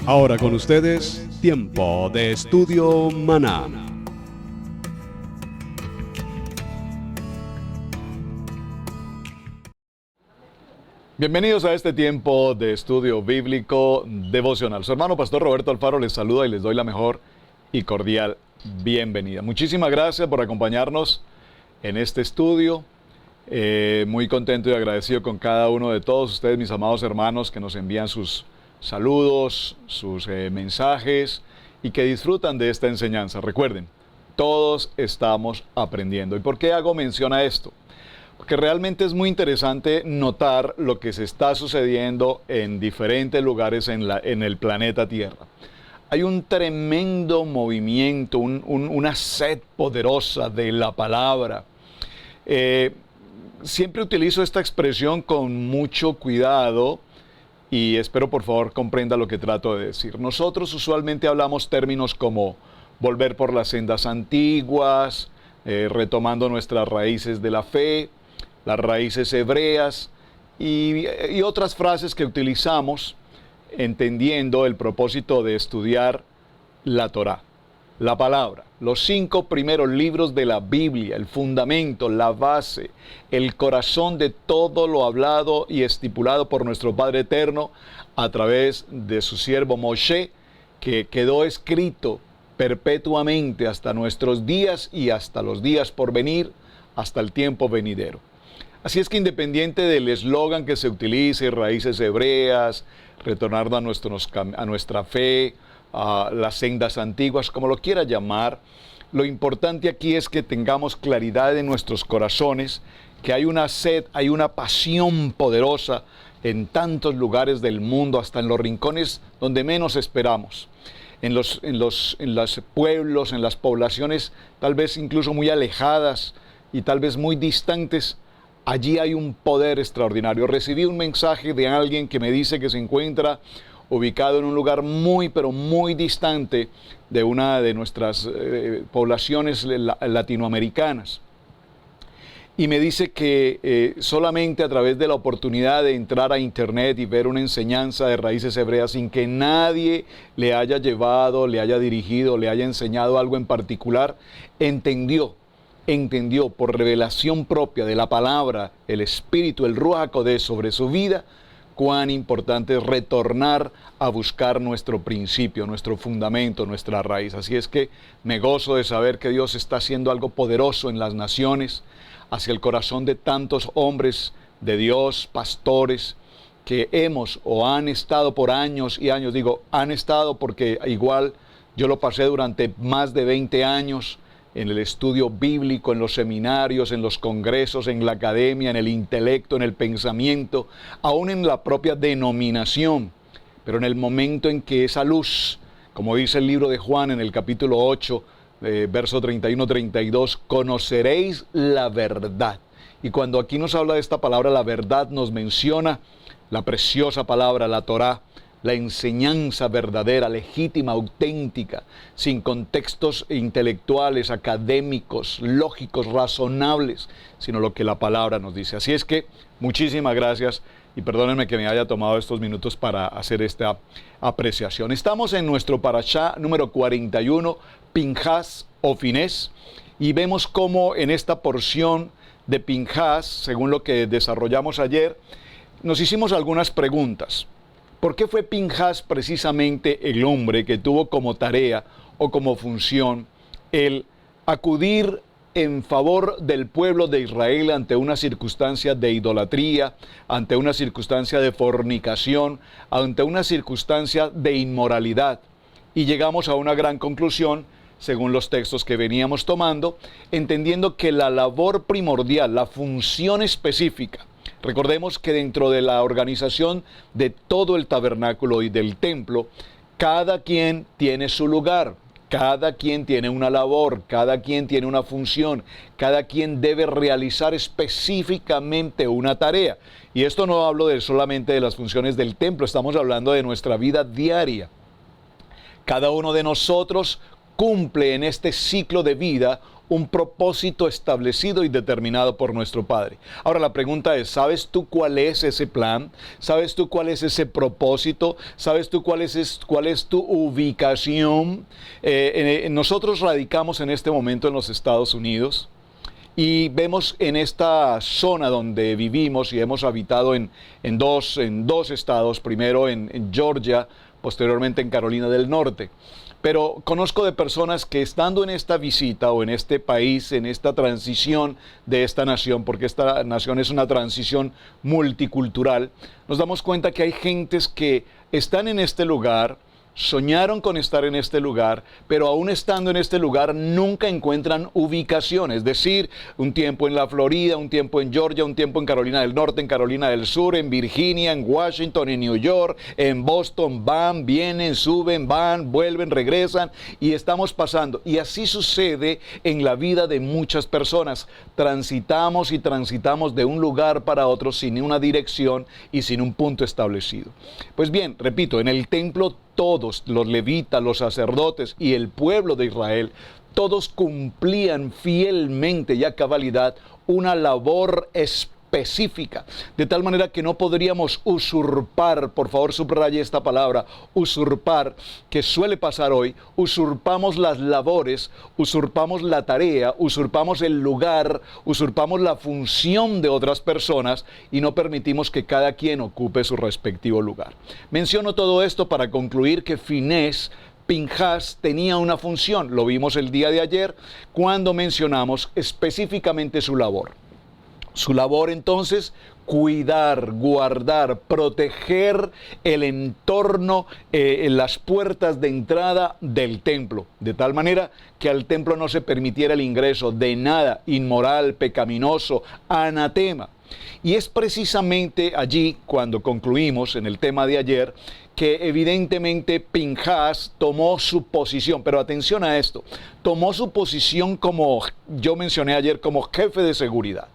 Ahora con ustedes, Tiempo de Estudio Maná. Bienvenidos a este tiempo de estudio bíblico devocional. Su hermano Pastor Roberto Alfaro les saluda y les doy la mejor y cordial bienvenida. Muchísimas gracias por acompañarnos en este estudio. Muy contento y agradecido con cada uno de todos ustedes, mis amados hermanos, que nos envían sus saludos, sus mensajes y que disfrutan de esta enseñanza. Recuerden, todos estamos aprendiendo. ¿Y por qué hago mención a esto? Porque realmente es muy interesante notar lo que se está sucediendo en diferentes lugares en el planeta Tierra. Hay un tremendo movimiento, una sed poderosa de la palabra. Siempre utilizo esta expresión con mucho cuidado y espero por favor comprenda lo que trato de decir. Nosotros usualmente hablamos términos como volver por las sendas antiguas, retomando nuestras raíces de la fe, las raíces hebreas y otras frases que utilizamos entendiendo el propósito de estudiar la Torá, la palabra, los 5 primeros libros de la Biblia, el fundamento, la base, el corazón de todo lo hablado y estipulado por nuestro Padre Eterno a través de su siervo Moshe, que quedó escrito perpetuamente hasta nuestros días y hasta los días por venir, hasta el tiempo venidero. Así es que independiente del eslogan que se utilice, raíces hebreas, retornando a nuestra fe, a las sendas antiguas, como lo quiera llamar, lo importante aquí es que tengamos claridad en nuestros corazones, que hay una sed, hay una pasión poderosa en tantos lugares del mundo, hasta en los rincones donde menos esperamos, en los pueblos, en las poblaciones tal vez incluso muy alejadas y tal vez muy distantes. Allí hay un poder extraordinario. Recibí un mensaje de alguien que me dice que se encuentra ubicado en un lugar muy, pero muy distante de una de nuestras poblaciones latinoamericanas. Y me dice que solamente a través de la oportunidad de entrar a internet y ver una enseñanza de raíces hebreas sin que nadie le haya llevado, le haya dirigido, le haya enseñado algo en particular, entendió por revelación propia de la palabra, el Espíritu, el Ruach HaKodesh sobre su vida, cuán importante es retornar a buscar nuestro principio, nuestro fundamento, nuestra raíz. Así es que me gozo de saber que Dios está haciendo algo poderoso en las naciones, hacia el corazón de tantos hombres de Dios, pastores, que hemos o han estado por años y años. Digo, han estado porque igual yo lo pasé durante más de 20 años, en el estudio bíblico, en los seminarios, en los congresos, en la academia, en el intelecto, en el pensamiento, aún en la propia denominación. Pero en el momento en que esa luz, como dice el libro de Juan en el capítulo 8, verso 31-32, conoceréis la verdad. Y cuando aquí nos habla de esta palabra, la verdad, nos menciona la preciosa palabra, la Torá, la enseñanza verdadera, legítima, auténtica, sin contextos intelectuales, académicos, lógicos, razonables, sino lo que la palabra nos dice. Así es que muchísimas gracias y perdónenme que me haya tomado estos minutos para hacer esta apreciación. Estamos en nuestro parashá número 41, Pinhas o Finés, y vemos cómo en esta porción de Pinhas, según lo que desarrollamos ayer, nos hicimos algunas preguntas. ¿Por qué fue Pinhas precisamente el hombre que tuvo como tarea o como función el acudir en favor del pueblo de Israel ante una circunstancia de idolatría, ante una circunstancia de fornicación, ante una circunstancia de inmoralidad? Y llegamos a una gran conclusión, según los textos que veníamos tomando, entendiendo que la labor primordial, la función específica, recordemos que dentro de la organización de todo el tabernáculo y del templo, cada quien tiene su lugar, cada quien tiene una labor, cada quien tiene una función, cada quien debe realizar específicamente una tarea. Y esto no hablo solamente de las funciones del templo, estamos hablando de nuestra vida diaria. Cada uno de nosotros cumple en este ciclo de vida un propósito establecido y determinado por nuestro Padre. Ahora la pregunta es, ¿sabes tú cuál es ese plan? ¿Sabes tú cuál es ese propósito? ¿Sabes tú cuál es tu ubicación? Nosotros radicamos en este momento en los Estados Unidos. Y vemos en esta zona donde vivimos y hemos habitado en dos estados, primero en Georgia, posteriormente en Carolina del Norte. Pero conozco de personas que estando en esta visita o en este país, en esta transición de esta nación, porque esta nación es una transición multicultural, nos damos cuenta que hay gentes que están en este lugar, soñaron con estar en este lugar, pero aún estando en este lugar nunca encuentran ubicación, es decir, un tiempo en la Florida, un tiempo en Georgia, un tiempo en Carolina del Norte, en Carolina del Sur, en Virginia, en Washington, en New York, en Boston, van, vienen, suben, van, vuelven, regresan y estamos pasando. Y así sucede en la vida de muchas personas. Transitamos y transitamos de un lugar para otro sin una dirección y sin un punto establecido. Pues bien, repito, en el templo todos, los levitas, los sacerdotes y el pueblo de Israel, todos cumplían fielmente y a cabalidad una labor específica, de tal manera que no podríamos usurpar, por favor subraye esta palabra, usurpar, que suele pasar hoy, usurpamos las labores, usurpamos la tarea, usurpamos el lugar, usurpamos la función de otras personas y no permitimos que cada quien ocupe su respectivo lugar. Menciono todo esto para concluir que Pinhas tenía una función, lo vimos el día de ayer cuando mencionamos específicamente su labor. Su labor entonces, cuidar, guardar, proteger el entorno, las puertas de entrada del templo, de tal manera que al templo no se permitiera el ingreso de nada inmoral, pecaminoso, anatema. Y es precisamente allí, cuando concluimos en el tema de ayer, que evidentemente Pinhas tomó su posición, pero atención a esto, tomó su posición como, yo mencioné ayer, como jefe de seguridad,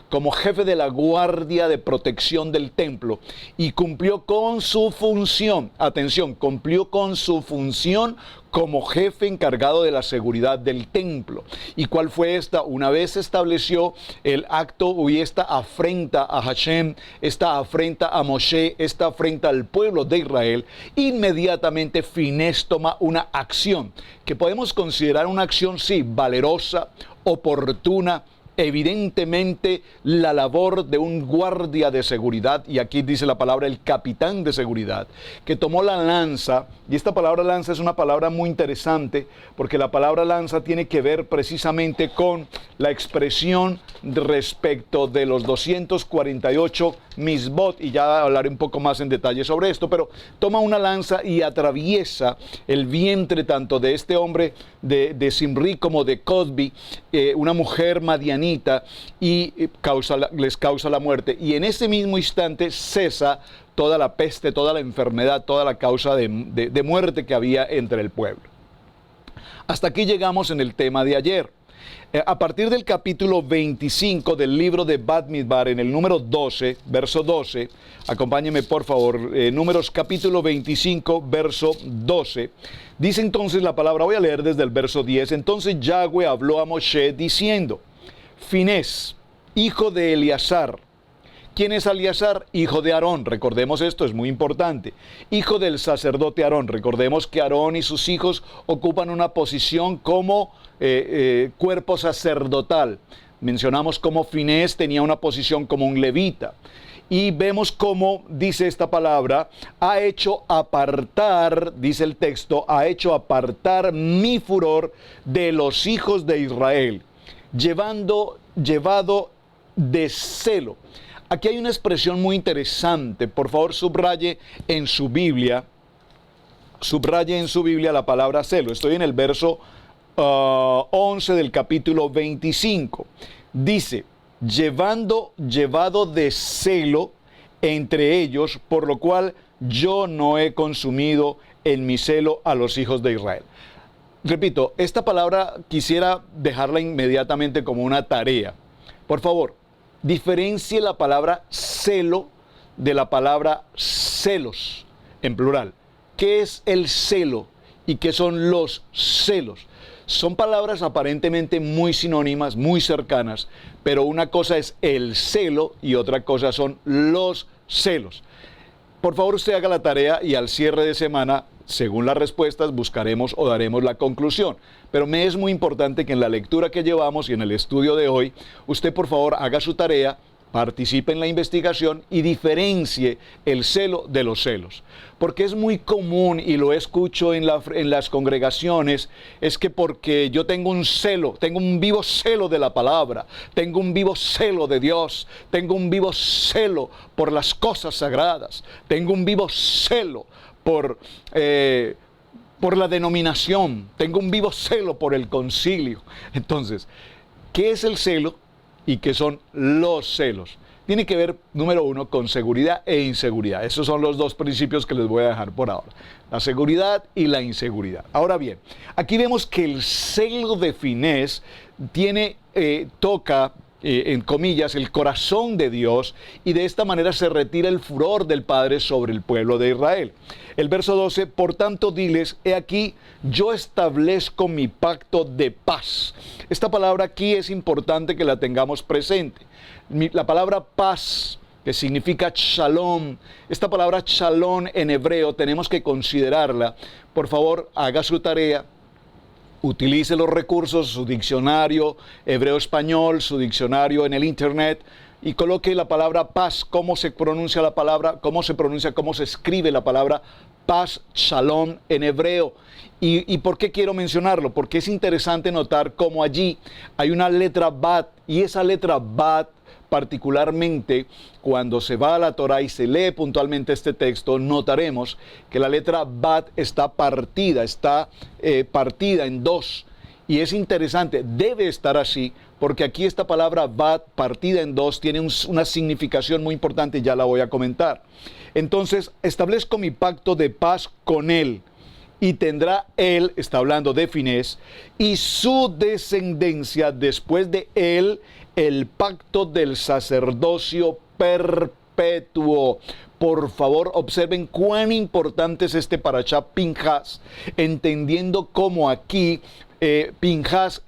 como jefe de la guardia de protección del templo y cumplió con su función, atención, cumplió con su función como jefe encargado de la seguridad del templo. ¿Y cuál fue esta? Una vez se estableció el acto y esta afrenta a Hashem, esta afrenta a Moshe, esta afrenta al pueblo de Israel, inmediatamente Finés toma una acción que podemos considerar una acción, sí, valerosa, oportuna, evidentemente la labor de un guardia de seguridad, y aquí dice la palabra el capitán de seguridad, que tomó la lanza, y esta palabra lanza es una palabra muy interesante, porque la palabra lanza tiene que ver precisamente con la expresión respecto de los 248 misbot, y ya hablaré un poco más en detalle sobre esto, pero toma una lanza y atraviesa el vientre tanto de este hombre de Simri como de Cosbi, una mujer madianita, y les causa la muerte. Y en ese mismo instante cesa toda la peste, toda la enfermedad, toda la causa de muerte que había entre el pueblo. Hasta aquí llegamos en el tema de ayer. A partir del capítulo 25 del libro de Bamidbar, en el número 12, verso 12, acompáñenme por favor, Números capítulo 25, verso 12, dice entonces la palabra, voy a leer desde el verso 10, entonces Yahweh habló a Moshe diciendo, Finés, hijo de Eleazar. ¿Quién es Eleazar? Hijo de Aarón. Recordemos esto, es muy importante. Hijo del sacerdote Aarón. Recordemos que Aarón y sus hijos ocupan una posición como cuerpo sacerdotal. Mencionamos cómo Finés tenía una posición como un levita. Y vemos cómo, dice esta palabra, ha hecho apartar, dice el texto, ha hecho apartar mi furor de los hijos de Israel, llevado de celo. Aquí hay una expresión muy interesante, por favor subraye en su Biblia la palabra celo. Estoy en el verso 11 del capítulo 25. Dice, llevado de celo entre ellos, por lo cual yo no he consumido en mi celo a los hijos de Israel. Repito, esta palabra quisiera dejarla inmediatamente como una tarea. Por favor, diferencie la palabra celo de la palabra celos, en plural. ¿Qué es el celo y qué son los celos? Son palabras aparentemente muy sinónimas, muy cercanas, pero una cosa es el celo y otra cosa son los celos. Por favor, usted haga la tarea y al cierre de semana, según las respuestas, buscaremos o daremos la conclusión. Pero me es muy importante que en la lectura que llevamos y en el estudio de hoy, usted por favor haga su tarea, participe en la investigación y diferencie el celo de los celos. Porque es muy común, y lo escucho en las congregaciones, es que porque yo tengo un celo, tengo un vivo celo de la palabra, tengo un vivo celo de Dios, tengo un vivo celo por las cosas sagradas, tengo un vivo celo por la denominación, tengo un vivo celo por el concilio. Entonces, ¿qué es el celo y qué son los celos? Tiene que ver, número uno, con seguridad e inseguridad. Esos son los dos principios que les voy a dejar por ahora. La seguridad y la inseguridad. Ahora bien, aquí vemos que el celo de Finés toca, en comillas, el corazón de Dios, y de esta manera se retira el furor del Padre sobre el pueblo de Israel. El verso 12, por tanto diles, he aquí, yo establezco mi pacto de paz. Esta palabra aquí es importante que la tengamos presente. La palabra paz, que significa shalom, esta palabra shalom en hebreo tenemos que considerarla. Por favor, haga su tarea. Utilice los recursos, su diccionario hebreo-español, su diccionario en el internet, y coloque la palabra paz, cómo se pronuncia la palabra, cómo se escribe la palabra paz, shalom en hebreo. ¿Y por qué quiero mencionarlo? Porque es interesante notar cómo allí hay una letra bat, y esa letra bat, particularmente cuando se va a la Torá y se lee puntualmente este texto, notaremos que la letra bat está partida en dos. Y es interesante, debe estar así, porque aquí esta palabra bat, partida en dos, tiene una significación muy importante y ya la voy a comentar. Entonces, establezco mi pacto de paz con él, y tendrá él, está hablando de Finés, y su descendencia después de él, el pacto del sacerdocio perpetuo. Por favor, observen cuán importante es este parashá Pinhas, entendiendo cómo aquí Pinhas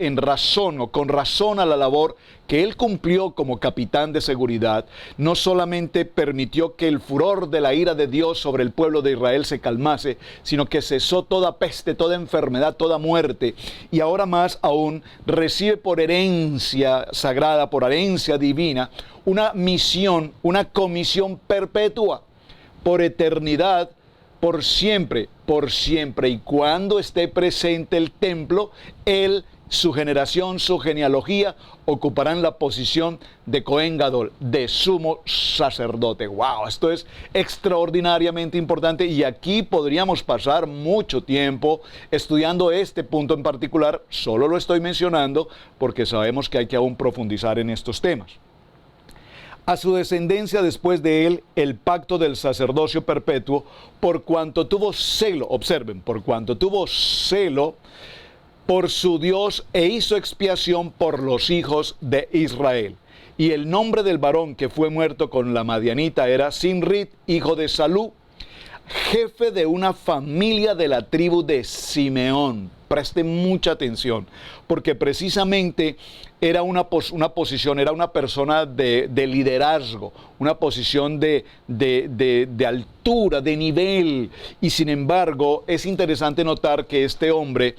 con razón a la labor que él cumplió como capitán de seguridad, no solamente permitió que el furor de la ira de Dios sobre el pueblo de Israel se calmase, sino que cesó toda peste, toda enfermedad, toda muerte, y ahora más aún recibe por herencia sagrada, por herencia divina, una misión, una comisión perpetua, por eternidad, por siempre, y cuando esté presente el templo, él, su generación, su genealogía, ocuparán la posición de Cohen Gadol, de sumo sacerdote. ¡Wow! Esto es extraordinariamente importante, y aquí podríamos pasar mucho tiempo estudiando este punto en particular. Solo lo estoy mencionando porque sabemos que hay que aún profundizar en estos temas. A su descendencia después de él el pacto del sacerdocio perpetuo, por cuanto tuvo celo, observen, por cuanto tuvo celo por su Dios e hizo expiación por los hijos de Israel. Y el nombre del varón que fue muerto con la madianita era Simrit, hijo de Salú, jefe de una familia de la tribu de Simeón. Presten mucha atención, porque precisamente era una posición, era una persona de liderazgo, una posición de altura, de nivel, y sin embargo es interesante notar que este hombre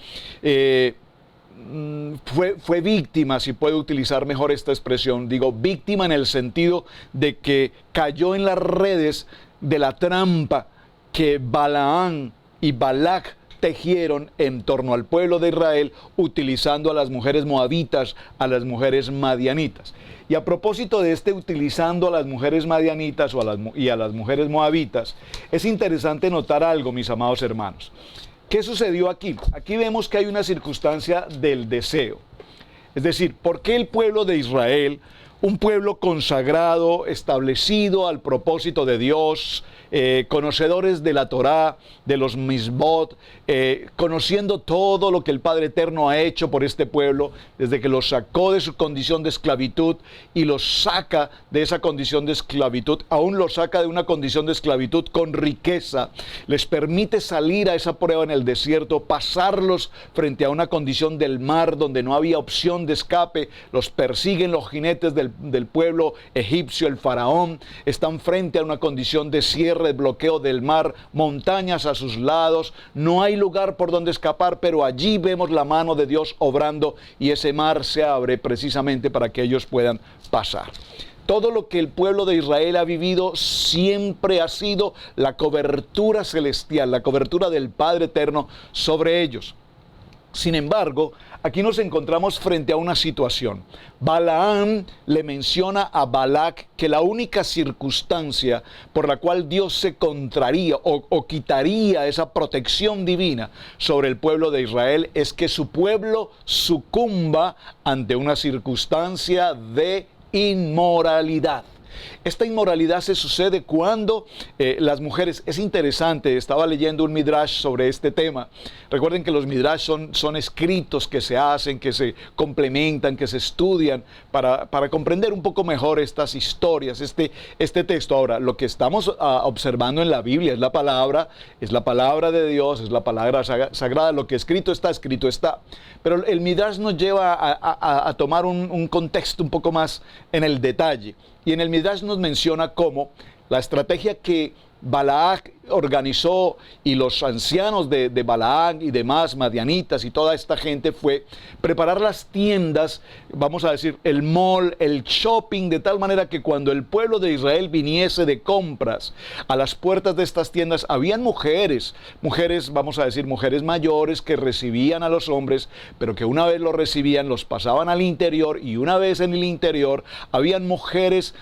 fue víctima, si puedo utilizar mejor esta expresión, digo víctima en el sentido de que cayó en las redes de la trampa que Balaán y Balac tejieron en torno al pueblo de Israel, utilizando a las mujeres moabitas, a las mujeres madianitas. Y a propósito de utilizando a las mujeres madianitas y a las mujeres moabitas, es interesante notar algo, mis amados hermanos. ¿Qué sucedió aquí? Aquí vemos que hay una circunstancia del deseo. Es decir, ¿por qué el pueblo de Israel un pueblo consagrado, establecido al propósito de Dios, conocedores de la Torá, de los misbot, conociendo todo lo que el Padre Eterno ha hecho por este pueblo, desde que los sacó de su condición de esclavitud y los saca de esa condición de esclavitud, aún los saca de una condición de esclavitud con riqueza, les permite salir a esa prueba en el desierto, pasarlos frente a una condición del mar donde no había opción de escape, los persiguen los jinetes del pueblo egipcio, el faraón, están frente a una condición de cierre, de bloqueo del mar, montañas a sus lados, no hay lugar por donde escapar, pero allí vemos la mano de Dios obrando y ese mar se abre precisamente para que ellos puedan pasar. Todo lo que el pueblo de Israel ha vivido siempre ha sido la cobertura celestial, la cobertura del Padre Eterno sobre ellos. Sin embargo, aquí nos encontramos frente a una situación. Balaam le menciona a Balac que la única circunstancia por la cual Dios se contraría o quitaría esa protección divina sobre el pueblo de Israel es que su pueblo sucumba ante una circunstancia de inmoralidad. Esta inmoralidad se sucede cuando las mujeres, es interesante, estaba leyendo un midrash sobre este tema. Recuerden que los midrash son escritos que se hacen, que se complementan, que se estudian para comprender un poco mejor estas historias, este texto. Ahora, lo que estamos observando en la Biblia es la palabra de Dios, es la palabra sagrada, lo que escrito está. Pero el midrash nos lleva a tomar un contexto un poco más en el detalle. Y en el Midrash nos menciona cómo la estrategia que Balac organizó y los ancianos de Balac y demás, madianitas y toda esta gente fue preparar las tiendas, vamos a decir, el mall, el shopping, de tal manera que cuando el pueblo de Israel viniese de compras a las puertas de estas tiendas, habían mujeres, vamos a decir, mujeres mayores que recibían a los hombres, pero que una vez los recibían, los pasaban al interior y una vez en el interior, habían mujeres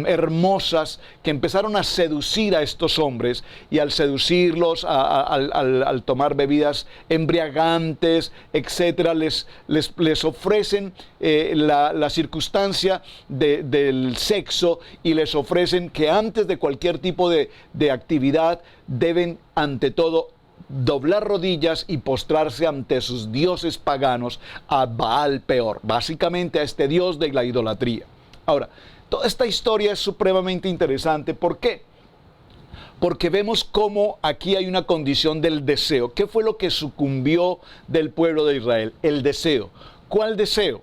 hermosas que empezaron a seducir a estos hombres y al seducirlos, al tomar bebidas embriagantes, etcétera, les ofrecen la circunstancia del sexo y les ofrecen que antes de cualquier tipo de actividad deben ante todo doblar rodillas y postrarse ante sus dioses paganos, a Baal Peor, básicamente a este dios de la idolatría. Ahora, toda esta historia es supremamente interesante. ¿Por qué? Porque vemos cómo aquí hay una condición del deseo. ¿Qué fue lo que sucumbió del pueblo de Israel? El deseo. ¿Cuál deseo?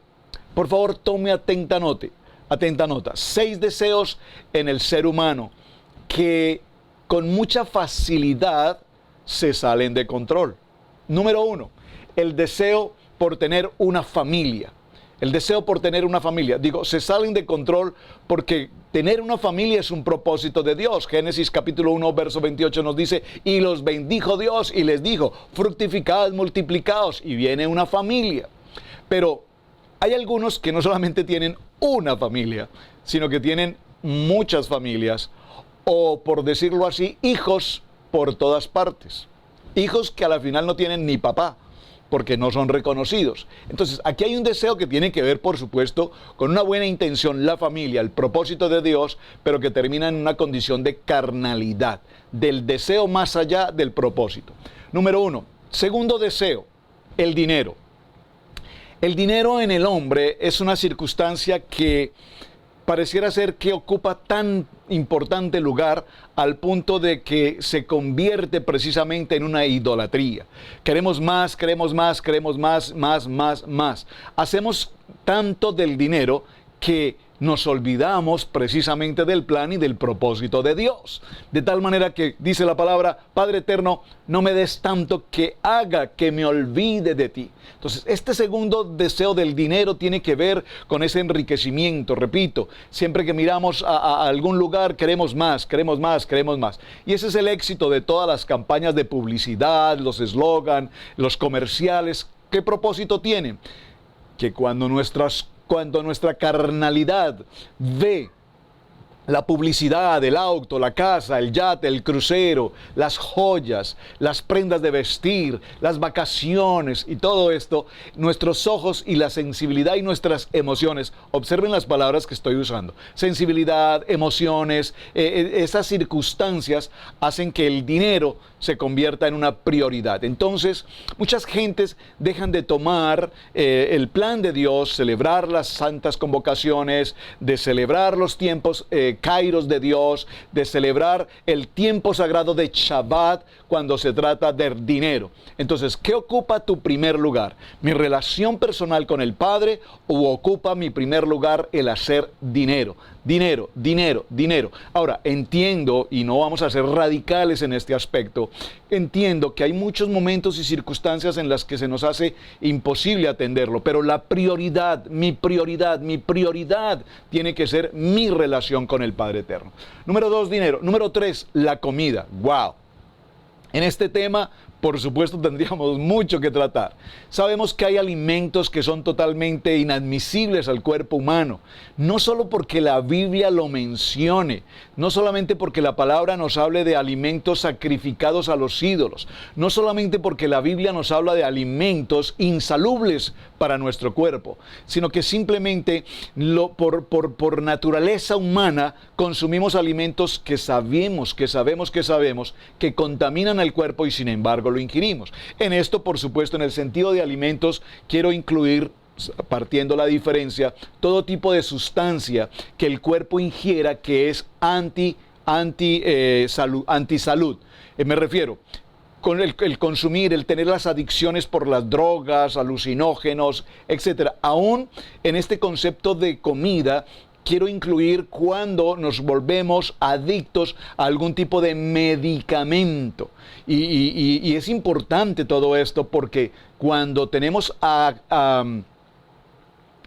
Por favor, tome atenta nota. 6 deseos en el ser humano que con mucha facilidad se salen de control. Número 1, el deseo por tener una familia. El deseo por tener una familia. Digo, se salen de control porque tener una familia es un propósito de Dios. Génesis capítulo 1, verso 28 nos dice, y los bendijo Dios y les dijo, fructificad, multiplicaos, y viene una familia. Pero hay algunos que no solamente tienen una familia, sino que tienen muchas familias, o por decirlo así, hijos por todas partes. Hijos que a la final no tienen ni papá, porque no son reconocidos. Entonces, aquí hay un deseo que tiene que ver, por supuesto, con una buena intención, la familia, el propósito de Dios, pero que termina en una condición de carnalidad, del deseo más allá del propósito. Número 1. Segundo deseo, el dinero. El dinero en el hombre es una circunstancia que pareciera ser que ocupa tan importante lugar al punto de que se convierte precisamente en una idolatría. Queremos más, más. Hacemos tanto del dinero que nos olvidamos precisamente del plan y del propósito de Dios. De tal manera que dice la palabra, Padre Eterno, no me des tanto que haga que me olvide de ti. Entonces, este segundo deseo del dinero tiene que ver con ese enriquecimiento. Repito, siempre que miramos a algún lugar, queremos más. Y ese es el éxito de todas las campañas de publicidad, los eslogan, los comerciales. ¿Qué propósito tienen? Que cuando nuestra carnalidad ve la publicidad, el auto, la casa, el yate, el crucero, las joyas, las prendas de vestir, las vacaciones y todo esto, nuestros ojos y la sensibilidad y nuestras emociones, observen las palabras que estoy usando, sensibilidad, emociones, esas circunstancias hacen que el dinero se convierta en una prioridad. Entonces, muchas gentes dejan de tomar el plan de Dios, celebrar las santas convocaciones, de celebrar los tiempos kairos de Dios, de celebrar el tiempo sagrado de Shabbat cuando se trata de dinero. Entonces, ¿qué ocupa tu primer lugar? ¿Mi relación personal con el Padre o ocupa mi primer lugar el hacer dinero? Dinero, dinero, dinero. Ahora, entiendo, y no vamos a ser radicales en este aspecto, entiendo que hay muchos momentos y circunstancias en las que se nos hace imposible atenderlo, pero la prioridad tiene que ser mi relación con el Padre Eterno. Número 2, dinero. Número 3, la comida. ¡Wow! En este tema, por supuesto, tendríamos mucho que tratar. Sabemos que hay alimentos que son totalmente inadmisibles al cuerpo humano, no solo porque la Biblia lo mencione, no solamente porque la palabra nos hable de alimentos sacrificados a los ídolos, no solamente porque la Biblia nos habla de alimentos insalubles para nuestro cuerpo, sino que simplemente por naturaleza humana consumimos alimentos que sabemos que contaminan el cuerpo y sin embargo lo ingerimos. En esto, por supuesto, en el sentido de alimentos, quiero incluir, partiendo la diferencia, todo tipo de sustancia que el cuerpo ingiera que es antisalud. Me refiero con el consumir, el tener las adicciones por las drogas, alucinógenos, etcétera. Aún en este concepto de comida, quiero incluir cuando nos volvemos adictos a algún tipo de medicamento. Y es importante todo esto porque cuando tenemos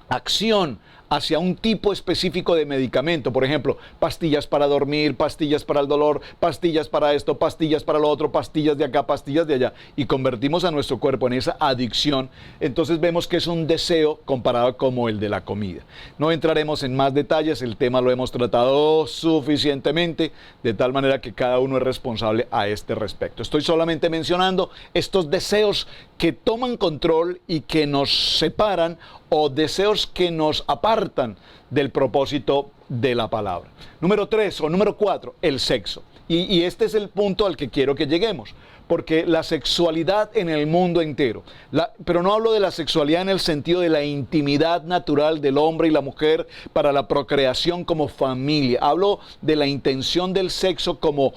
acción hacia un tipo específico de medicamento, por ejemplo, pastillas para dormir, pastillas para el dolor, pastillas para esto, pastillas para lo otro, pastillas de acá, pastillas de allá, y convertimos a nuestro cuerpo en esa adicción, entonces vemos que es un deseo comparado como el de la comida. No entraremos en más detalles, el tema lo hemos tratado suficientemente, de tal manera que cada uno es responsable a este respecto. Estoy solamente mencionando estos deseos que toman control y que nos separan, o deseos que nos apartan del propósito de la palabra. Número 3 o número 4, el sexo. Y este es el punto al que quiero que lleguemos, porque la sexualidad en el mundo entero, pero no hablo de la sexualidad en el sentido de la intimidad natural del hombre y la mujer para la procreación como familia, hablo de la intención del sexo como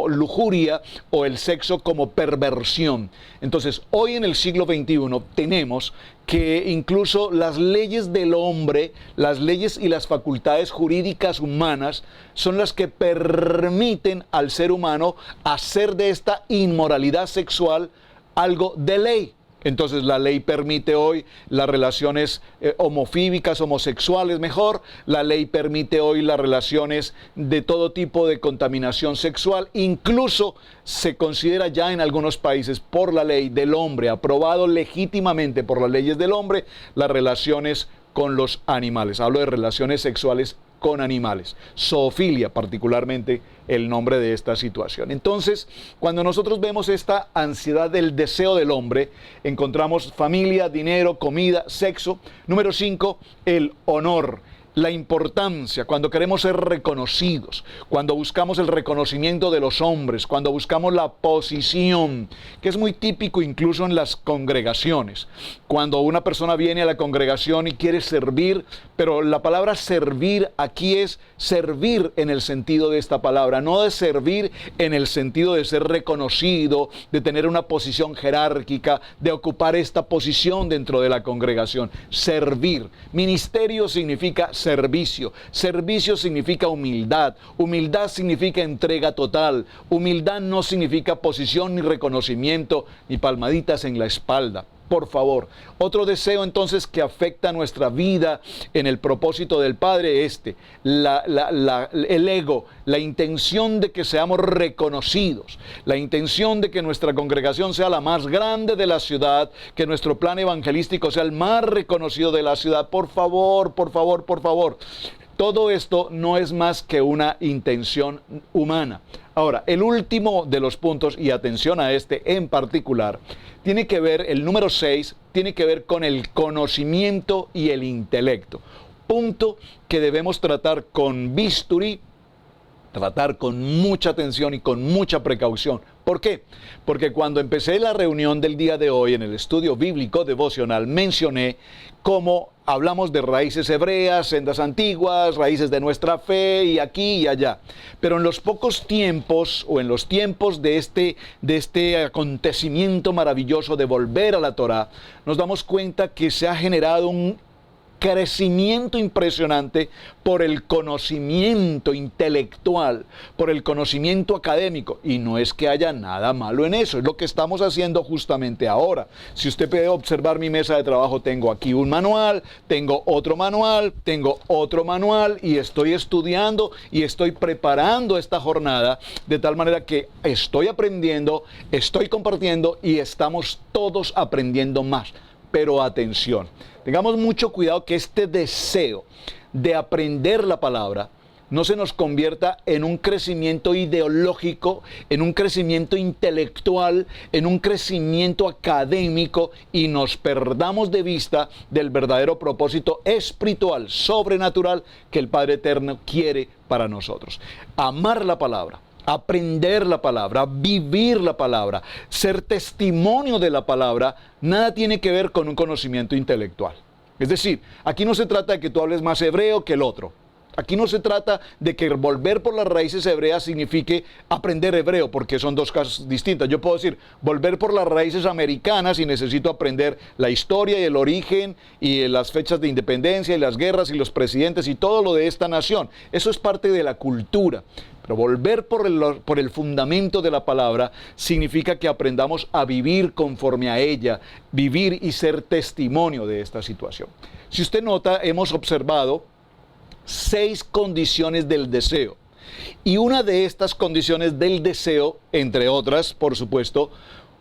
lujuria o el sexo como perversión. Entonces, hoy en el siglo XXI tenemos que incluso las leyes del hombre, las leyes y las facultades jurídicas humanas son las que permiten al ser humano hacer de esta inmoralidad sexual algo de ley. Entonces la ley permite hoy las relaciones homofíbicas, homosexuales mejor, la ley permite hoy las relaciones de todo tipo de contaminación sexual, incluso se considera ya en algunos países por la ley del hombre, aprobado legítimamente por las leyes del hombre, las relaciones con los animales. Hablo de relaciones sexuales con animales. Zoofilia, particularmente el nombre de esta situación. Entonces, cuando nosotros vemos esta ansiedad del deseo del hombre, encontramos familia, dinero, comida, sexo. Número 5, el honor. La importancia, cuando queremos ser reconocidos, cuando buscamos el reconocimiento de los hombres, cuando buscamos la posición, que es muy típico incluso en las congregaciones. Cuando una persona viene a la congregación y quiere servir, pero la palabra servir aquí es servir en el sentido de esta palabra, no de servir en el sentido de ser reconocido, de tener una posición jerárquica, de ocupar esta posición dentro de la congregación. Servir. Ministerio significa servicio. Servicio significa humildad. Humildad significa entrega total. Humildad no significa posición ni reconocimiento ni palmaditas en la espalda. Por favor. Otro deseo entonces que afecta nuestra vida en el propósito del Padre el ego, la intención de que seamos reconocidos, la intención de que nuestra congregación sea la más grande de la ciudad, que nuestro plan evangelístico sea el más reconocido de la ciudad. Por favor, por favor, por favor. Todo esto no es más que una intención humana. Ahora, el último de los puntos, y atención a este en particular, tiene que ver, el número 6, tiene que ver con el conocimiento y el intelecto. Punto que debemos tratar con bisturí, tratar con mucha atención y con mucha precaución. ¿Por qué? Porque cuando empecé la reunión del día de hoy en el estudio bíblico devocional, mencioné cómo hablamos de raíces hebreas, sendas antiguas, raíces de nuestra fe y aquí y allá. Pero en los pocos tiempos o en los tiempos de este acontecimiento maravilloso de volver a la Torá, nos damos cuenta que se ha generado un crecimiento impresionante por el conocimiento intelectual, por el conocimiento académico. Y no es que haya nada malo en eso, es lo que estamos haciendo justamente ahora. Si usted puede observar mi mesa de trabajo, tengo aquí un manual, tengo otro manual, tengo otro manual, y estoy estudiando y estoy preparando esta jornada de tal manera que estoy aprendiendo, estoy compartiendo y estamos todos aprendiendo más. Pero atención, tengamos mucho cuidado que este deseo de aprender la palabra no se nos convierta en un crecimiento ideológico, en un crecimiento intelectual, en un crecimiento académico y nos perdamos de vista del verdadero propósito espiritual, sobrenatural que el Padre Eterno quiere para nosotros. Amar la palabra, aprender la palabra, vivir la palabra, ser testimonio de la palabra, nada tiene que ver con un conocimiento intelectual. Es decir, aquí no se trata de que tú hables más hebreo que el otro. Aquí no se trata de que volver por las raíces hebreas signifique aprender hebreo, porque son dos cosas distintas. Yo puedo decir, volver por las raíces americanas y necesito aprender la historia y el origen y las fechas de independencia y las guerras y los presidentes y todo lo de esta nación. Eso es parte de la cultura. Pero volver por el fundamento de la palabra significa que aprendamos a vivir conforme a ella, vivir y ser testimonio de esta situación. Si usted nota, hemos observado 6 condiciones del deseo. Y una de estas condiciones del deseo, entre otras, por supuesto,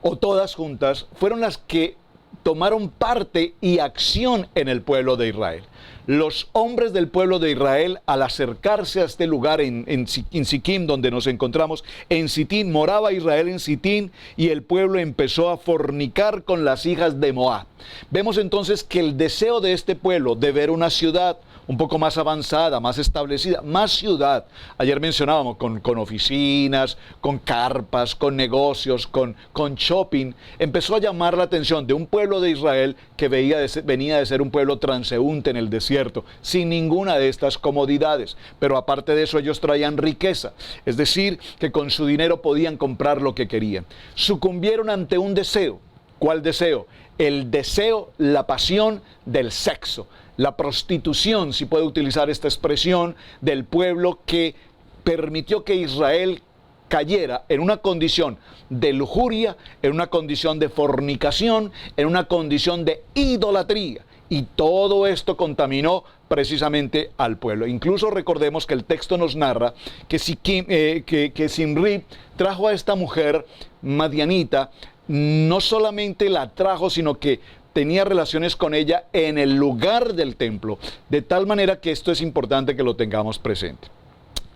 o todas juntas, fueron las que tomaron parte y acción en el pueblo de Israel. Los hombres del pueblo de Israel, al acercarse a este lugar en Siquim, donde nos encontramos, en Sitín, moraba Israel en Sitín, y el pueblo empezó a fornicar con las hijas de Moab. Vemos entonces que el deseo de este pueblo de ver una ciudad un poco más avanzada, más establecida, más ciudad. Ayer mencionábamos con oficinas, con carpas, con negocios, con shopping. Empezó a llamar la atención de un pueblo de Israel que venía de ser un pueblo transeúnte en el desierto, sin ninguna de estas comodidades. Pero aparte de eso, ellos traían riqueza. Es decir, que con su dinero podían comprar lo que querían. Sucumbieron ante un deseo. ¿Cuál deseo? El deseo, la pasión del sexo. La prostitución, si puede utilizar esta expresión, del pueblo que permitió que Israel cayera en una condición de lujuria, en una condición de fornicación, en una condición de idolatría. Y todo esto contaminó precisamente al pueblo. Incluso recordemos que el texto nos narra que Zimri trajo a esta mujer madianita, no solamente la trajo, sino que tenía relaciones con ella en el lugar del templo, de tal manera que esto es importante que lo tengamos presente.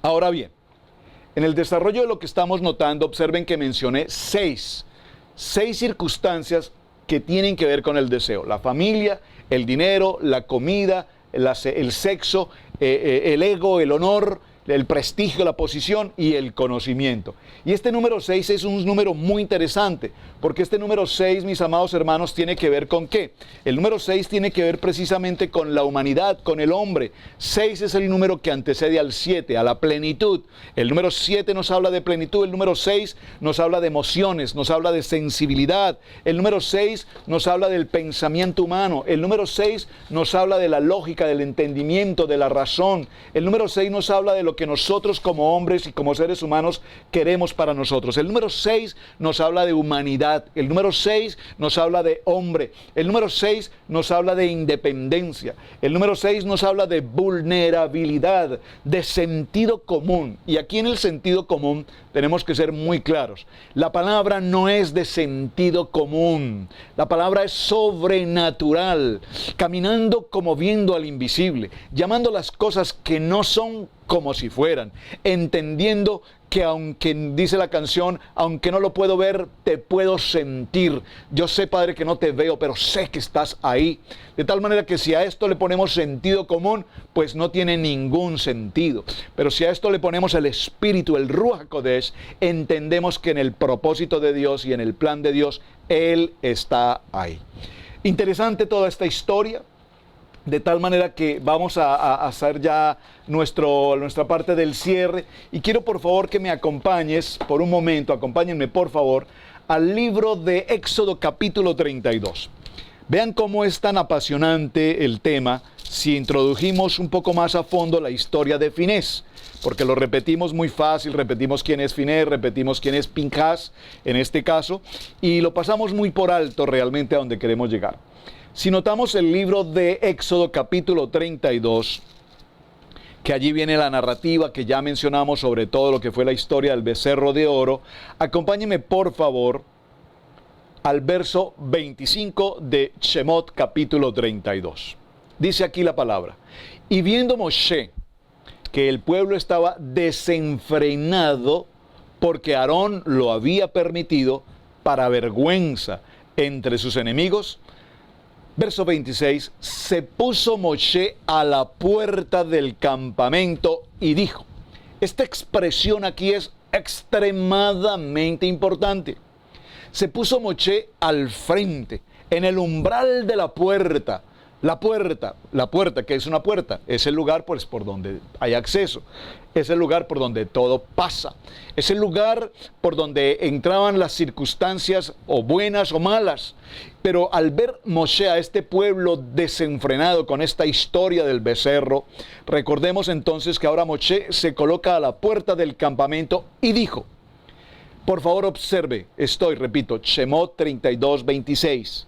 Ahora bien, en el desarrollo de lo que estamos notando, observen que mencioné seis circunstancias que tienen que ver con el deseo: la familia, el dinero, la comida, el sexo, el ego, el honor, el prestigio, la posición y el conocimiento. Y este número 6 es un número muy interesante, porque este número 6, mis amados hermanos, tiene que ver con ¿qué? El número 6 tiene que ver precisamente con la humanidad, con el hombre. 6 es el número que antecede al 7, a la plenitud. El número 7 nos habla de plenitud, el número 6 nos habla de emociones, nos habla de sensibilidad. El número 6 nos habla del pensamiento humano. El número 6 nos habla de la lógica, del entendimiento, de la razón. El número 6 nos habla de lo que nosotros como hombres y como seres humanos queremos para nosotros. El número 6 nos habla de humanidad. El número 6 nos habla de hombre. El número 6 nos habla de independencia. El número 6 nos habla de vulnerabilidad, de sentido común. Y aquí en el sentido común tenemos que ser muy claros. La palabra no es de sentido común. La palabra es sobrenatural, caminando como viendo al invisible, llamando las cosas que no son como si fueran, entendiendo que aunque, dice la canción, aunque no lo puedo ver, te puedo sentir. Yo sé, Padre, que no te veo, pero sé que estás ahí. De tal manera que si a esto le ponemos sentido común, pues no tiene ningún sentido. Pero si a esto le ponemos el Espíritu, el Ruach HaKodesh, entendemos que en el propósito de Dios y en el plan de Dios, Él está ahí. Interesante toda esta historia. De tal manera que vamos a hacer ya nuestra parte del cierre. Y quiero por favor que me acompañes por un momento, acompáñenme por favor, al libro de Éxodo capítulo 32. Vean cómo es tan apasionante el tema si introdujimos un poco más a fondo la historia de Finés. Porque lo repetimos muy fácil, repetimos quién es Finés, repetimos quién es Pinhas en este caso. Y lo pasamos muy por alto realmente a donde queremos llegar. Si notamos el libro de Éxodo capítulo 32, que allí viene la narrativa que ya mencionamos sobre todo lo que fue la historia del becerro de oro, acompáñenme por favor al verso 25 de Shemot capítulo 32. Dice aquí la palabra: y viendo Moshe que el pueblo estaba desenfrenado porque Aarón lo había permitido para vergüenza entre sus enemigos, verso 26, se puso Moshe a la puerta del campamento y dijo. Esta expresión aquí es extremadamente importante. Se puso Moshe al frente, en el umbral de la puerta. La puerta, ¿qué es una puerta? Es el lugar pues, por donde hay acceso. Es el lugar por donde todo pasa. Es el lugar por donde entraban las circunstancias o buenas o malas. Pero al ver Moshe a este pueblo desenfrenado con esta historia del becerro, recordemos entonces que ahora Moshe se coloca a la puerta del campamento y dijo, por favor observe, repito, Shemot 32, 26.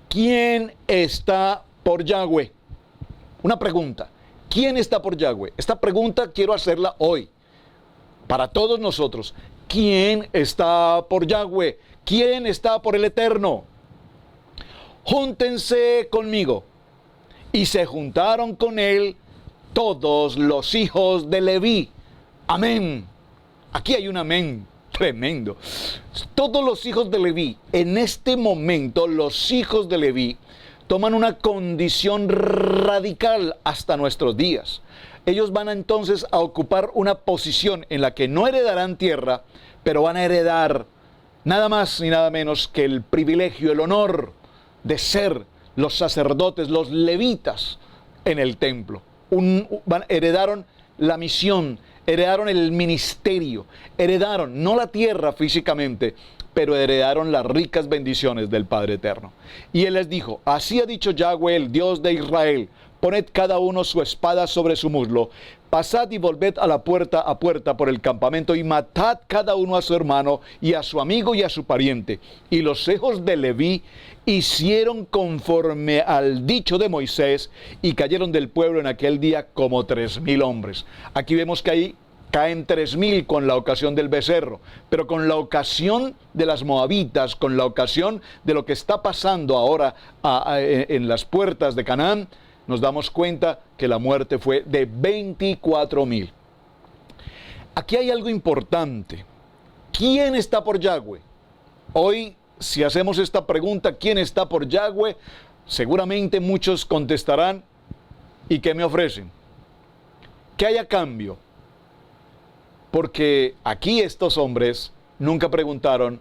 ¿Quién está por Yahweh? Una pregunta. ¿Quién está por Yahweh? Esta pregunta quiero hacerla hoy. Para todos nosotros. ¿Quién está por Yahweh? ¿Quién está por el Eterno? Júntense conmigo. Y se juntaron con él todos los hijos de Leví. Amén. Aquí hay un amén. Tremendo. Todos los hijos de Leví, en este momento los hijos de Leví toman una condición radical hasta nuestros días. Ellos van entonces a ocupar una posición en la que no heredarán tierra, pero van a heredar nada más ni nada menos que el privilegio, el honor de ser los sacerdotes, los levitas en el templo. Heredaron la misión, heredaron el ministerio, heredaron no la tierra físicamente, pero heredaron las ricas bendiciones del Padre Eterno. Y Él les dijo, así ha dicho Yahweh, el Dios de Israel, poned cada uno su espada sobre su muslo, pasad y volved a puerta por el campamento y matad cada uno a su hermano y a su amigo y a su pariente. Y los hijos de Leví hicieron conforme al dicho de Moisés y cayeron del pueblo en aquel día como 3,000 hombres. Aquí vemos que ahí caen 3,000 con la ocasión del becerro, pero con la ocasión de las moabitas, con la ocasión de lo que está pasando ahora en las puertas de Canaán, nos damos cuenta que la muerte fue de 24,000. Aquí hay algo importante. ¿Quién está por Yahweh? Hoy, si hacemos esta pregunta, ¿quién está por Yahweh? Seguramente muchos contestarán, ¿y qué me ofrecen? ¿Qué hay a cambio? Porque aquí estos hombres nunca preguntaron,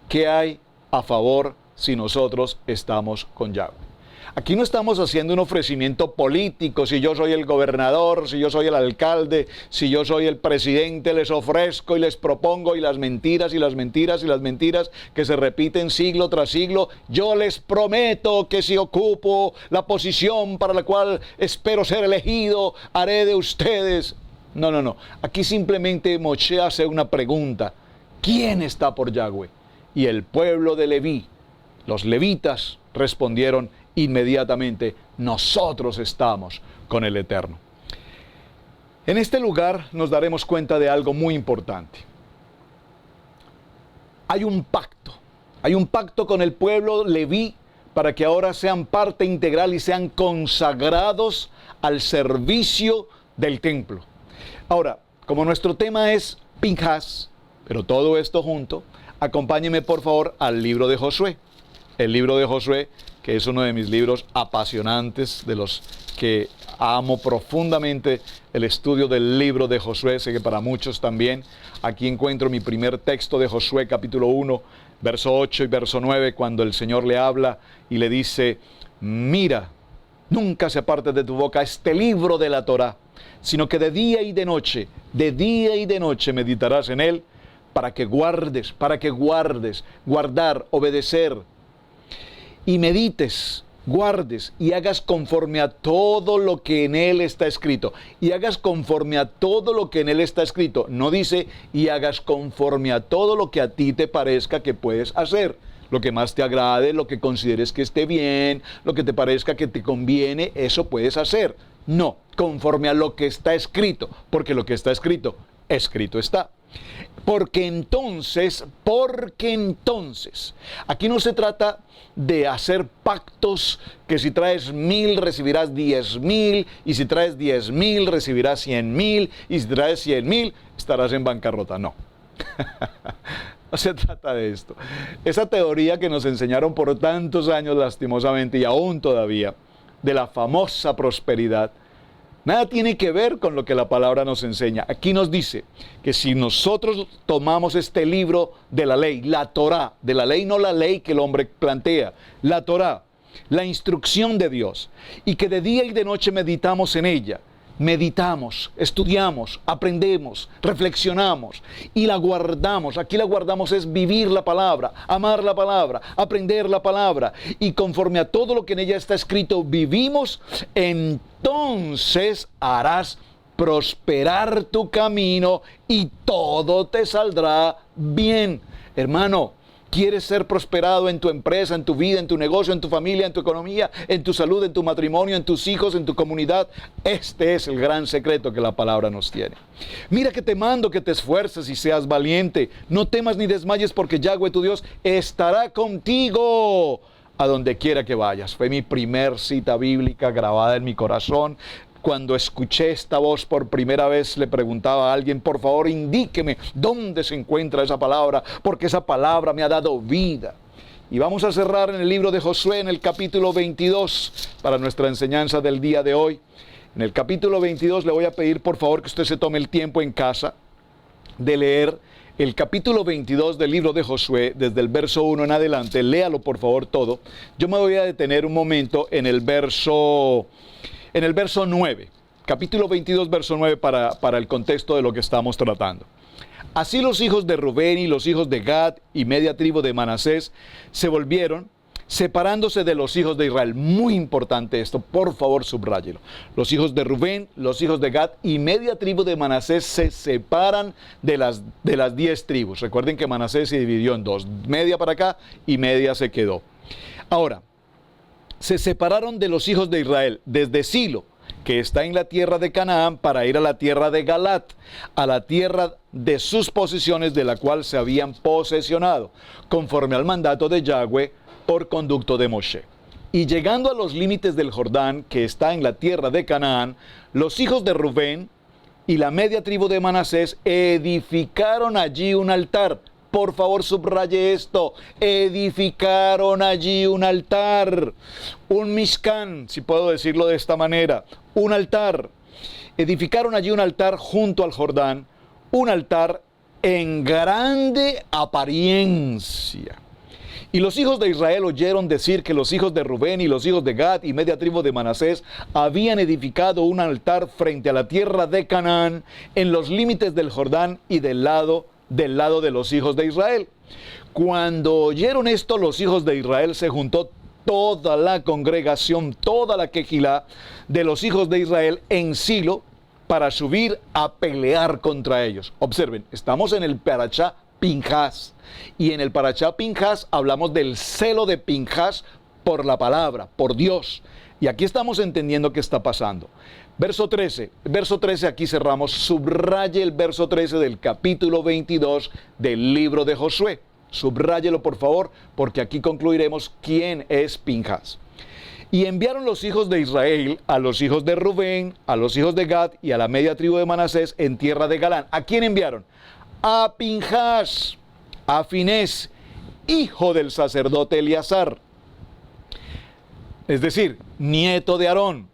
¿qué hay a favor si nosotros estamos con Yahweh? Aquí no estamos haciendo un ofrecimiento político, si yo soy el gobernador, si yo soy el alcalde, si yo soy el presidente, les ofrezco y les propongo y las mentiras y las mentiras y las mentiras que se repiten siglo tras siglo. Yo les prometo que si ocupo la posición para la cual espero ser elegido, haré de ustedes. No, no, no. Aquí simplemente Moshe hace una pregunta. ¿Quién está por Yahweh? Y el pueblo de Leví, los levitas, respondieron inmediatamente, nosotros estamos con el Eterno. En este lugar nos daremos cuenta de algo muy importante. Hay un pacto con el pueblo Leví para que ahora sean parte integral y sean consagrados al servicio del templo. Ahora, como nuestro tema es Pinhas, pero todo esto junto, acompáñeme por favor al libro de Josué. El libro de Josué, que es uno de mis libros apasionantes, de los que amo profundamente el estudio del libro de Josué, sé que para muchos también. Aquí encuentro mi primer texto de Josué, capítulo 1, verso 8 y verso 9, cuando el Señor le habla y le dice, mira, nunca se aparte de tu boca este libro de la Torá, sino que de día y de noche meditarás en él, para que guardes, guardar, obedecer, y medites, guardes y hagas conforme a todo lo que en él está escrito. Y hagas conforme a todo lo que en él está escrito. No dice, y hagas conforme a todo lo que a ti te parezca que puedes hacer. Lo que más te agrade, lo que consideres que esté bien, lo que te parezca que te conviene, eso puedes hacer. No, conforme a lo que está escrito, porque lo que está escrito, escrito está. Porque entonces, aquí no se trata de hacer pactos que si traes 1,000 recibirás 10,000, y si traes 10,000 recibirás 100,000, y si traes 100,000 estarás en bancarrota. No. No se trata de esto. Esa teoría que nos enseñaron por tantos años lastimosamente y aún todavía, de la famosa prosperidad, nada tiene que ver con lo que la palabra nos enseña. Aquí nos dice que si nosotros tomamos este libro de la ley, la Torá, de la ley, no la ley que el hombre plantea, la Torá, la instrucción de Dios, y que de día y de noche meditamos en ella, meditamos, estudiamos, aprendemos, reflexionamos y la guardamos. Aquí la guardamos es vivir la palabra, amar la palabra, aprender la palabra, y conforme a todo lo que en ella está escrito vivimos, entonces harás prosperar tu camino y todo te saldrá bien. Hermano, ¿quieres ser prosperado en tu empresa, en tu vida, en tu negocio, en tu familia, en tu economía, en tu salud, en tu matrimonio, en tus hijos, en tu comunidad? Este es el gran secreto que la palabra nos tiene. Mira que te mando que te esfuerces y seas valiente. No temas ni desmayes, porque Yahweh tu Dios estará contigo a donde quiera que vayas. Fue mi primer cita bíblica grabada en mi corazón. Cuando escuché esta voz por primera vez, le preguntaba a alguien, por favor, indíqueme dónde se encuentra esa palabra, porque esa palabra me ha dado vida. Y vamos a cerrar en el libro de Josué, en el capítulo 22, para nuestra enseñanza del día de hoy. En el capítulo 22 le voy a pedir, por favor, que usted se tome el tiempo en casa de leer el capítulo 22 del libro de Josué, desde el verso 1 en adelante. Léalo, por favor, todo. Yo me voy a detener un momento en el verso 9, capítulo 22, verso 9, para el contexto de lo que estamos tratando. Así los hijos de Rubén y los hijos de Gad y media tribu de Manasés se volvieron, separándose de los hijos de Israel. Muy importante esto, por favor, subráyelo. Los hijos de Rubén, los hijos de Gad y media tribu de Manasés se separan de las 10 tribus. Recuerden que Manasés se dividió en dos, media para acá y media se quedó. Ahora, se separaron de los hijos de Israel desde Silo, que está en la tierra de Canaán, para ir a la tierra de Galat, a la tierra de sus posesiones, de la cual se habían posesionado, conforme al mandato de Yahweh por conducto de Moshe. Y llegando a los límites del Jordán, que está en la tierra de Canaán, los hijos de Rubén y la media tribu de Manasés edificaron allí un altar. Por favor, subraye esto. Edificaron allí un altar, un mishkan, si puedo decirlo de esta manera, un altar. Edificaron allí un altar junto al Jordán, un altar en grande apariencia. Y los hijos de Israel oyeron decir que los hijos de Rubén y los hijos de Gad y media tribu de Manasés habían edificado un altar frente a la tierra de Canaán, en los límites del Jordán y del lado de los hijos de Israel. Cuando oyeron esto, los hijos de Israel, se juntó toda la congregación, toda la quejilá de los hijos de Israel en Silo, para subir a pelear contra ellos. Observen, estamos en el Parashá Pinhas, y en el Parashá Pinhas hablamos del celo de Pinhas por la palabra, por Dios. Y aquí estamos entendiendo qué está pasando. Verso 13, aquí cerramos. Subraye el verso 13 del capítulo 22 del libro de Josué. Subráyelo, por favor, porque aquí concluiremos quién es Pinhas. Y enviaron los hijos de Israel a los hijos de Rubén, a los hijos de Gad y a la media tribu de Manasés en tierra de Galán. ¿A quién enviaron? A Pinhas, a Finés, hijo del sacerdote Eleazar, es decir, nieto de Aarón,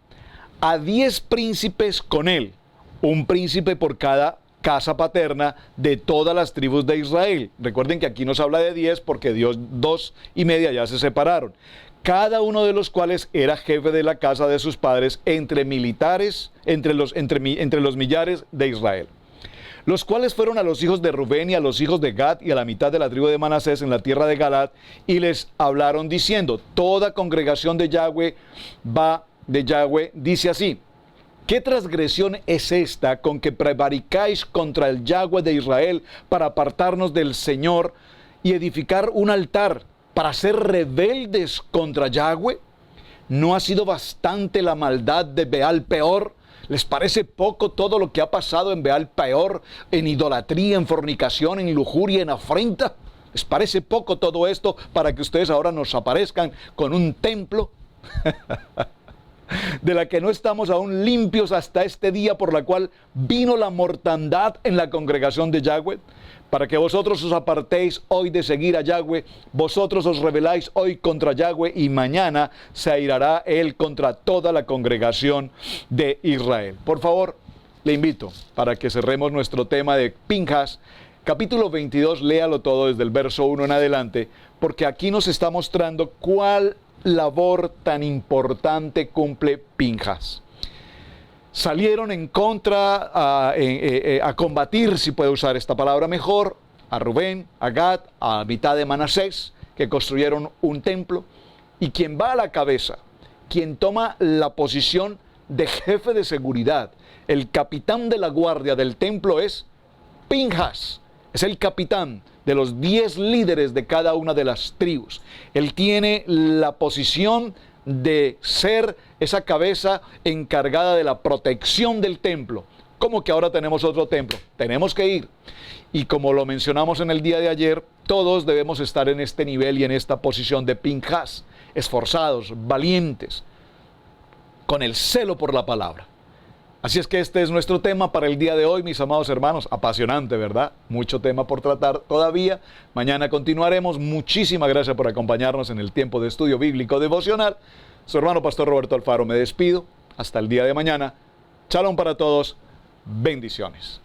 a 10 príncipes con él, un príncipe por cada casa paterna de todas las tribus de Israel. Recuerden que aquí nos habla de 10 porque Dios 2,5 ya se separaron. Cada uno de los cuales era jefe de la casa de sus padres entre militares, entre los millares de Israel. Los cuales fueron a los hijos de Rubén y a los hijos de Gad y a la mitad de la tribu de Manasés en la tierra de Galaad, y les hablaron diciendo: toda congregación de Yahweh dice así: ¿qué transgresión es esta con que prevaricáis contra el Yahweh de Israel para apartarnos del Señor y edificar un altar para ser rebeldes contra Yahweh? ¿No ha sido bastante la maldad de Baal Peor? ¿Les parece poco todo lo que ha pasado en Baal Peor, en idolatría, en fornicación, en lujuria, en afrenta? ¿Les parece poco todo esto para que ustedes ahora nos aparezcan con un templo de la que no estamos aún limpios hasta este día, por la cual vino la mortandad en la congregación de Yahweh? Para que vosotros os apartéis hoy de seguir a Yahweh, vosotros os rebeláis hoy contra Yahweh, y mañana se airará él contra toda la congregación de Israel. Por favor, le invito para que cerremos nuestro tema de Pinhas, capítulo 22, léalo todo desde el verso 1 en adelante, porque aquí nos está mostrando cuál labor tan importante cumple Pinhas. Salieron en contra, a combatir, si puede usar esta palabra mejor, a Rubén, a Gad, a mitad de Manasés, que construyeron un templo. Y quien va a la cabeza, quien toma la posición de jefe de seguridad, el capitán de la guardia del templo, es Pinhas. Es el capitán de los 10 líderes de cada una de las tribus. Él tiene la posición de ser esa cabeza encargada de la protección del templo. ¿Cómo que ahora tenemos otro templo? Tenemos que ir. Y como lo mencionamos en el día de ayer, todos debemos estar en este nivel y en esta posición de Pinhas, esforzados, valientes, con el celo por la palabra. Así es que este es nuestro tema para el día de hoy, mis amados hermanos. Apasionante, ¿verdad? Mucho tema por tratar todavía. Mañana continuaremos. Muchísimas gracias por acompañarnos en el tiempo de estudio bíblico devocional. Su hermano Pastor Roberto Alfaro me despido. Hasta el día de mañana. Shalom para todos. Bendiciones.